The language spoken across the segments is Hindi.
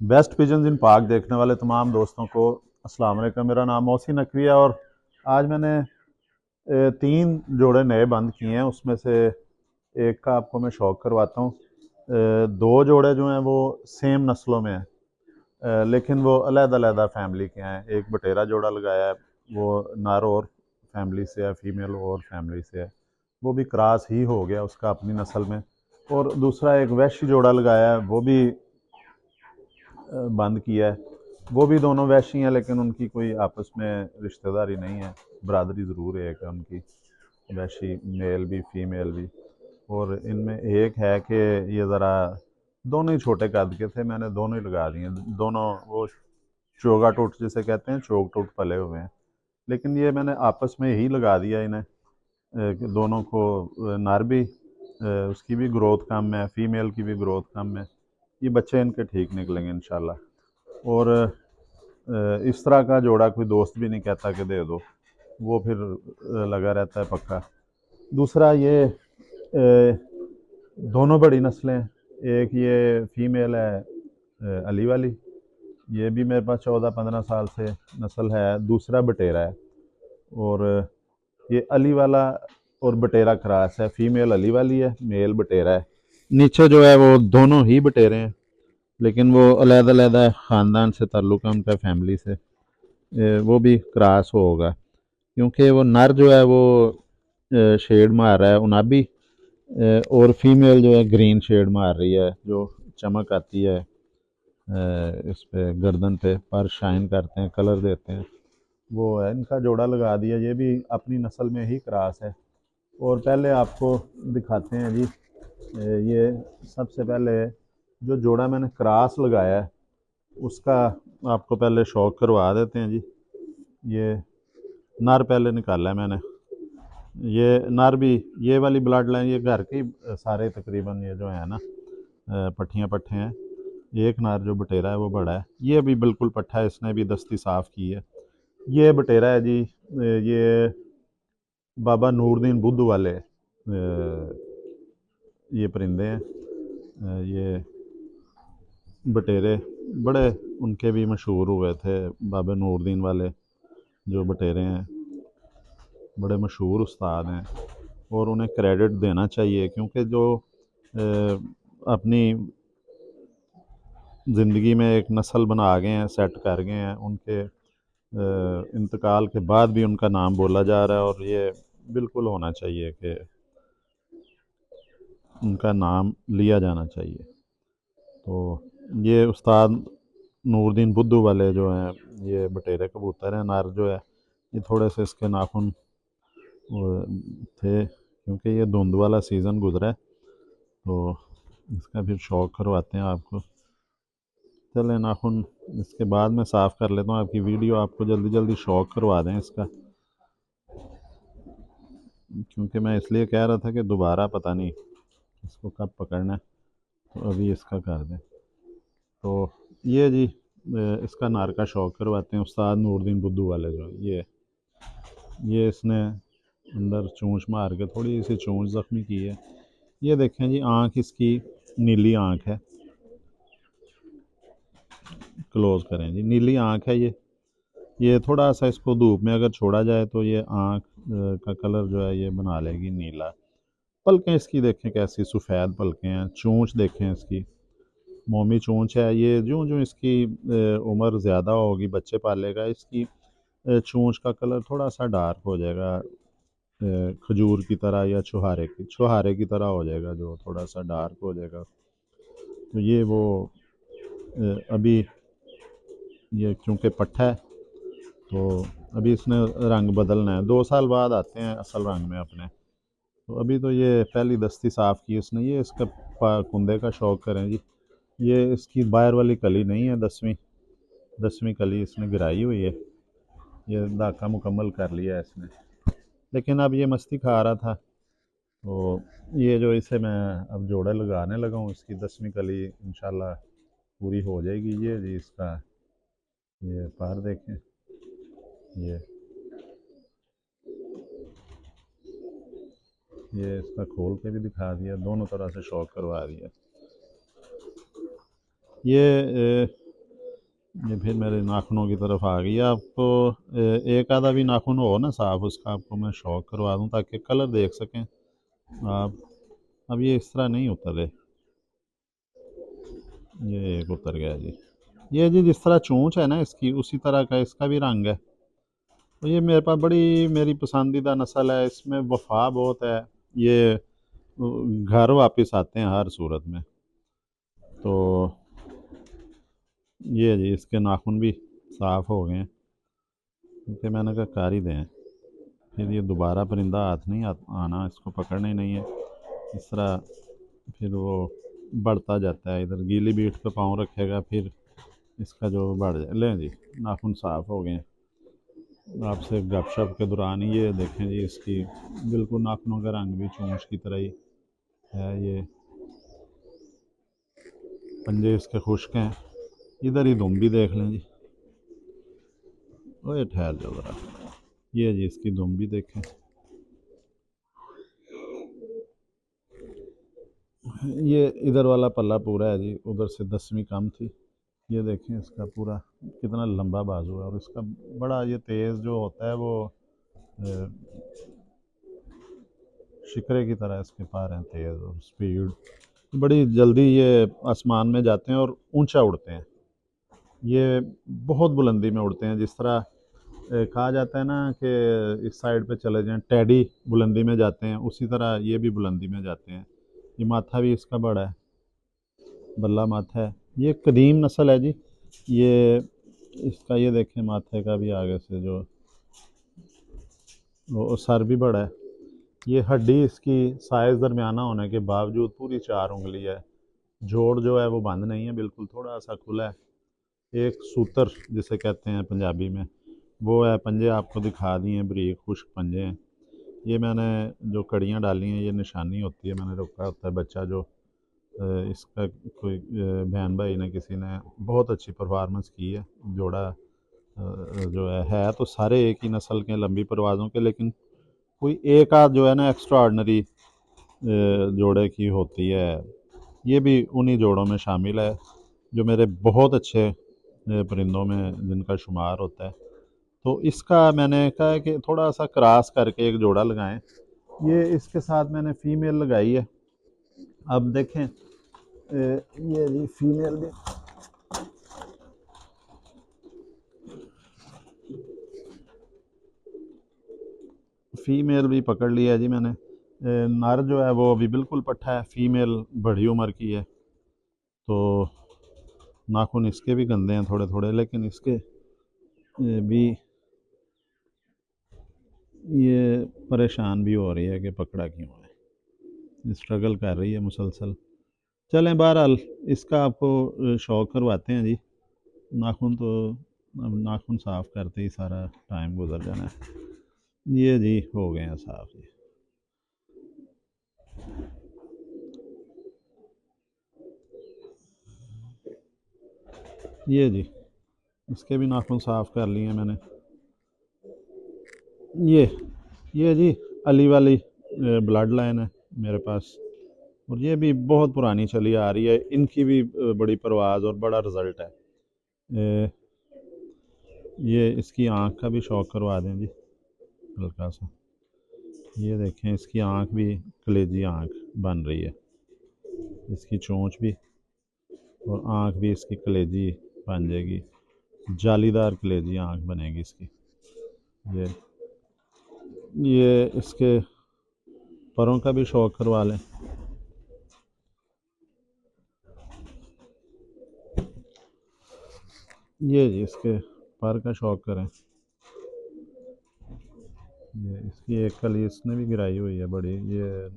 बेस्ट पिजन्स इन पाक देखने वाले तमाम दोस्तों को अस्सलाम वालेकुम। मेरा नाम मोहसिन नकवी है और आज मैंने 3 जोड़े नए बंद किए हैं। उसमें से एक का आपको मैं शौक करवाता हूँ। 2 जोड़े जो हैं वो सेम नस्लों में हैं, लेकिन वो अलग-अलग फैमिली के हैं। एक बटेरा जोड़ा लगाया है, वो नर और फैमिली से है, फीमेल और फैमिली से है। वो भी क्रॉस ही हो गया उसका अपनी नस्ल में। और दूसरा एक वैशी जोड़ा लगाया है, वो भी बंद किया है। वो भी दोनों वैशी हैं, लेकिन उनकी कोई आपस में रिश्तेदारी नहीं है, बरादरी ज़रूर है एक उनकी, वैशी मेल भी फीमेल भी। और इनमें एक है कि ये ज़रा दोनों ही छोटे कद के थे, मैंने दोनों ही लगा दिए। दोनों वो चोगा टोट जिसे कहते हैं, चोग टोट पले हुए हैं, लेकिन ये मैंने आपस में ही लगा दिया इन्हें। कि दोनों को नर भी उसकी भी ग्रोथ कम है, फीमेल की भी ग्रोथ कम है। ये बच्चे इनके ठीक निकलेंगे इंशाल्लाह। और इस तरह का जोड़ा कोई दोस्त भी नहीं कहता कि दे दो, वो फिर लगा रहता है पक्का। दूसरा ये दोनों बड़ी नस्लें, एक ये फीमेल है अली वाली, ये भी मेरे पास 14-15 साल से नस्ल है। दूसरा बटेरा है, और ये अली वाला और बटेरा क्रॉस है। फीमेल अली वाली है, मेल बटेरा है। नीचे जो है वो दोनों ही बटेरे हैं, लेकिन वो अलग-अलग ख़ानदान से ताल्लुक़ है उनका, फैमिली से। वो भी क्रॉस होगा, क्योंकि वो नर जो है वो शेड मार रहा है उनाबी, और फीमेल जो है ग्रीन शेड मार रही है, जो चमक आती है इस पे गर्दन पे, पर शाइन करते हैं, कलर देते हैं। वो है, इनका जोड़ा लगा दिया। ये भी अपनी नस्ल में ही क्रॉस है। और पहले आपको दिखाते हैं जी, ये सबसे पहले जो जोड़ा मैंने क्रॉस लगाया है उसका आपको पहले शौक करवा देते हैं जी। ये नर पहले निकाला है मैंने। ये नर भी, ये वाली ब्लड लाइन, ये घर के ही सारे तकरीबन ये जो है ना पट्ठियाँ पट्ठे हैं। एक नर जो बटेरा है वो बड़ा है, ये भी बिल्कुल पट्ठा है, इसने भी दस्ती साफ़ की है। ये बटेरा है जी, ये बाबा नूरदीन बुद्ध वाले ये परिंदे हैं। ये बटेरे बड़े उनके भी मशहूर हुए थे, बाबा नूरदीन वाले जो बटेरे हैं, बड़े मशहूर उस्ताद हैं। और उन्हें क्रेडिट देना चाहिए, क्योंकि जो अपनी ज़िंदगी में एक नस्ल बना गए हैं, सेट कर गए हैं, उनके इंतकाल के बाद भी उनका नाम बोला जा रहा है। और ये बिल्कुल होना चाहिए कि उनका नाम लिया जाना चाहिए। तो ये उस्ताद नूरदीन बुद्धू वाले जो हैं, ये बटेरे कबूतर हैं। नर जो है ये थोड़े से इसके नाखून थे, क्योंकि ये धुंध वाला सीज़न गुजरा है, तो इसका फिर शौक करवाते हैं आपको। चले, नाखून इसके बाद मैं साफ़ कर लेता हूँ आपकी वीडियो, आपको जल्दी जल्दी शौक करवा दें इसका, क्योंकि मैं इसलिए कह रहा था कि दोबारा पता नहीं इसको कब पकड़ना है, तो अभी इसका कर दें। तो ये जी इसका नार का शौक करवाते हैं उस्ताद नूरदीन बुद्धू वाले जो ये इसने अंदर चोंच मार के थोड़ी सी चोंच ज़ख्मी की है। ये देखें जी, आँख इसकी नीली आँख है, क्लोज़ करें जी, नीली आँख है ये थोड़ा सा इसको धूप में अगर छोड़ा जाए तो ये आँख का कलर जो है ये बना लेगी नीला। पलकें इसकी देखें कैसी सफ़ेद पलकें हैं। चोंच देखें इसकी, मोमी चोंच है। ये जो जो इसकी उम्र ज़्यादा होगी, बच्चे पालेगा, इसकी चोंच का कलर थोड़ा सा डार्क हो जाएगा, खजूर की तरह या छुहारे की तरह हो जाएगा, जो थोड़ा सा डार्क हो जाएगा। तो ये वो अभी ये क्योंकि पट्ठा है, तो अभी इसने रंग बदलना है। 2 साल बाद आते हैं असल रंग में अपने। तो अभी तो ये पहली दस्ती साफ़ की इसने। ये इसका कुंदे का शौक करें जी। ये इसकी बाहर वाली कली नहीं है, 10वीं कली इसने गिराई हुई है। ये दाका मुकम्मल कर लिया है इसने, लेकिन अब ये मस्ती खा रहा था, तो ये जो इसे मैं अब जोड़े लगाने लगा हूँ, इसकी 10वीं कली इंशाल्लाह पूरी हो जाएगी। ये जी इसका ये पार देखें, ये इसका खोल के भी दिखा दिया, दोनों तरह से शौक करवा दिया। ये ये फिर मेरे नाखूनों की तरफ आ गई। आपको एक आधा भी नाखून हो ना साफ, उसका आपको मैं शौक करवा दूं ताकि कलर देख सकें आप। अब ये इस तरह नहीं उतर रहे। ये एक उतर गया जी। ये जी जिस तरह चोंच है ना इसकी, उसी तरह का इसका भी रंग है। तो ये मेरे पास बड़ी मेरी पसंदीदा नस्ल है, इसमें वफा बहुत है। ये घर वापस आते हैं हर सूरत में। तो ये जी इसके नाखून भी साफ़ हो गए हैं, क्योंकि मैंने कहा कर ही दें। फिर ये दोबारा परिंदा हाथ नहीं आना, इसको पकड़ना ही नहीं है इस तरह। फिर वो बढ़ता जाता है, इधर गीली बीट पे पाँव रखेगा, फिर इसका जो बढ़ जाए। लें जी, नाखून साफ़ हो गए हैं। आपसे गपशप के दौरान ही ये देखें जी, इसकी बिल्कुल नाखूनों का रंग भी चोंच की तरह ही है। ये पंजे इसके खुश्क हैं। इधर ही दुम भी देख लें जी। ओए ठहर जाओ ज़रा। ये जी इसकी दुम भी देखें। ये इधर वाला पल्ला पूरा है जी, उधर से 10वीं कम थी। ये देखें इसका पूरा कितना लंबा बाजू है, और इसका बड़ा ये तेज़ जो होता है वो शिकरे की तरह इसके पार हैं तेज़, और स्पीड बड़ी जल्दी। ये आसमान में जाते हैं और ऊंचा उड़ते हैं। ये बहुत बुलंदी में उड़ते हैं, जिस तरह कहा जाता है ना कि इस साइड पे चले जाएं, टेडी बुलंदी में जाते हैं, उसी तरह ये भी बुलंदी में जाते हैं। ये माथा भी इसका बड़ा है, बल्ला माथा है। ये कदीम नस्ल है जी। ये इसका ये देखें माथे का भी आगे से जो वो सर भी बड़ा है। ये हड्डी इसकी साइज़ दरमियाना होने के बावजूद पूरी 4 उंगली है। जोड़ जो है वो बंद नहीं है, बिल्कुल थोड़ा सा खुला है। एक सूतर जिसे कहते हैं पंजाबी में, वो है। पंजे आपको दिखा दिए हैं, बारीक खुश्क पंजे हैं। ये मैंने जो कड़ियाँ डाली हैं, ये निशानी होती है, मैंने रोका होता है बच्चा जो इसका कोई बहन भाई ने किसी ने बहुत अच्छी परफॉर्मेंस की है। जोड़ा जो है तो सारे एक ही नस्ल के लंबी परवाज़ों के, लेकिन कोई एक आध जो है ना एक्स्ट्रा ऑर्डनरी जोड़े की होती है। ये भी उन्हीं जोड़ों में शामिल है जो मेरे बहुत अच्छे परिंदों में जिनका शुमार होता है। तो इसका मैंने कहा कि थोड़ा सा क्रॉस करके एक जोड़ा लगाएं। ये इसके साथ मैंने फ़ीमेल लगाई है। अब देखें ये जी फीमेल भी पकड़ लिया है जी मैंने। नर जो है वो अभी बिल्कुल पट्ठा है, फीमेल बड़ी उम्र की है। तो नाखून इसके भी गंदे हैं थोड़े थोड़े, लेकिन इसके भी ये परेशान भी हो रही है कि पकड़ा क्यों है, स्ट्रगल कर रही है मुसलसल। चलें बहरहाल, इसका आपको शौक करवाते हैं जी। नाखून तो अब नाखून साफ़ करते ही सारा टाइम गुजर जाना है। ये जी हो गए हैं साफ़ जी। ये जी इसके भी नाखून साफ़ कर लिए हैं मैंने। ये ये जी अली वाली ब्लड लाइन है मेरे पास, और ये भी बहुत पुरानी चली आ रही है। इनकी भी बड़ी परवाज़ और बड़ा रिज़ल्ट है। ए, ये इसकी आँख का भी शौक करवा दें जी हल्का सा। ये देखें इसकी आँख भी कलेजी आँख बन रही है, इसकी चोंच भी और आँख भी इसकी कलेजी बन जाएगी, जालीदार कलेजी आँख बनेगी इसकी। ये ये इसके परों का भी शौक करवा लें। ये जी इसके पर का शौक करें। ये इसकी एक कली इसने भी गिराई हुई है बड़ी, ये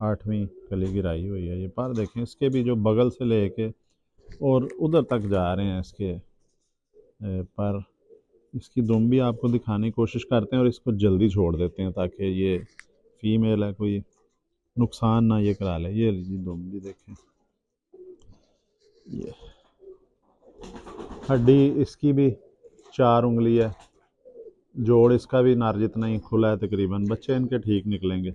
8वीं कली गिराई हुई है। ये पर देखें इसके भी जो बगल से लेके और उधर तक जा रहे हैं इसके पर। इसकी दुम भी आपको दिखाने की कोशिश करते हैं और इसको जल्दी छोड़ देते हैं ताकि ये फीमेल है, कोई नुकसान ना ये करा ले। ये लीजिए दुम भी देखें। ये हड्डी इसकी भी 4 उंगली है। जोड़ इसका भी नर जितना ही खुला है तकरीबन। बच्चे इनके ठीक निकलेंगे।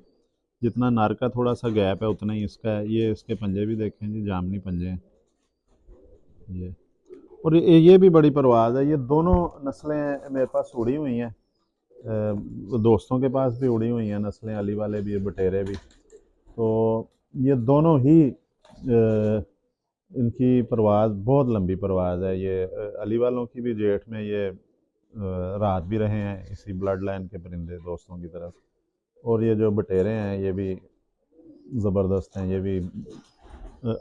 जितना नर का थोड़ा सा गैप है उतना ही इसका है। ये इसके पंजे भी देखें जी, जामनी पंजे हैं। ये और ये भी बड़ी परवाज़ है। ये दोनों नस्लें मेरे पास उड़ी हुई हैं। दोस्तों के पास भी उड़ी हुई हैं नस्लें, अली वाले भी, बटेरे भी। तो ये दोनों ही इनकी परवाज़ बहुत लंबी परवाज़ है। ये अली वालों की भी जेठ में ये रात भी रहे हैं इसी ब्लड लाइन के परिंदे दोस्तों की तरफ। और ये जो बटेरे हैं ये भी ज़बरदस्त हैं। ये भी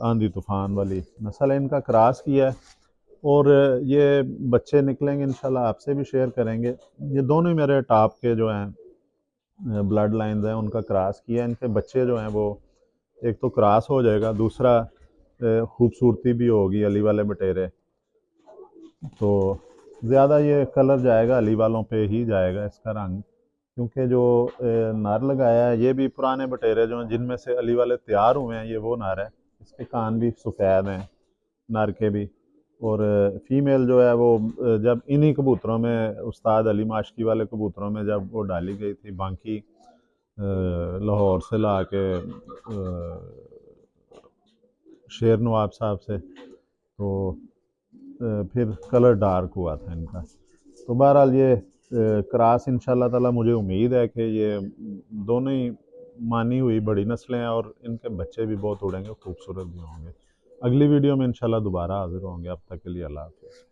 आंधी तूफ़ान वाली नस्ल है, इनका क्रॉस किया है। और ये बच्चे निकलेंगे इंशाल्लाह, आपसे भी शेयर करेंगे। ये दोनों ही मेरे टॉप के जो हैं ब्लड लाइन्स हैं, उनका क्रॉस किया है। इनके बच्चे जो हैं वो एक तो क्रॉस हो जाएगा, दूसरा खूबसूरती भी होगी अली वाले बटेरे। तो ज़्यादा ये कलर जाएगा अली वालों पे ही जाएगा इसका रंग, क्योंकि जो नर लगाया है ये भी पुराने बटेरे जो हैं जिनमें से अली वाले तैयार हुए हैं, ये वो नर है। इसके कान भी सफ़ेद हैं नर के भी। और फीमेल जो है वो जब इन्हीं कबूतरों में, उस्ताद अली माशकी वाले कबूतरों में जब वो डाली गई थी बांकी, लाहौर से ला के शेर नवाब साहब से, तो फिर कलर डार्क हुआ था इनका। तो बहरहाल ये क्रॉस इंशाल्लाह ताला मुझे उम्मीद है कि ये दोनों ही मानी हुई बड़ी नस्लें हैं और इनके बच्चे भी बहुत उड़ेंगे, खूबसूरत भी होंगे। अगली वीडियो में इंशाल्लाह दोबारा हाजिर होंगे। अब तक के लिए अल्लाह हाफ़िज़।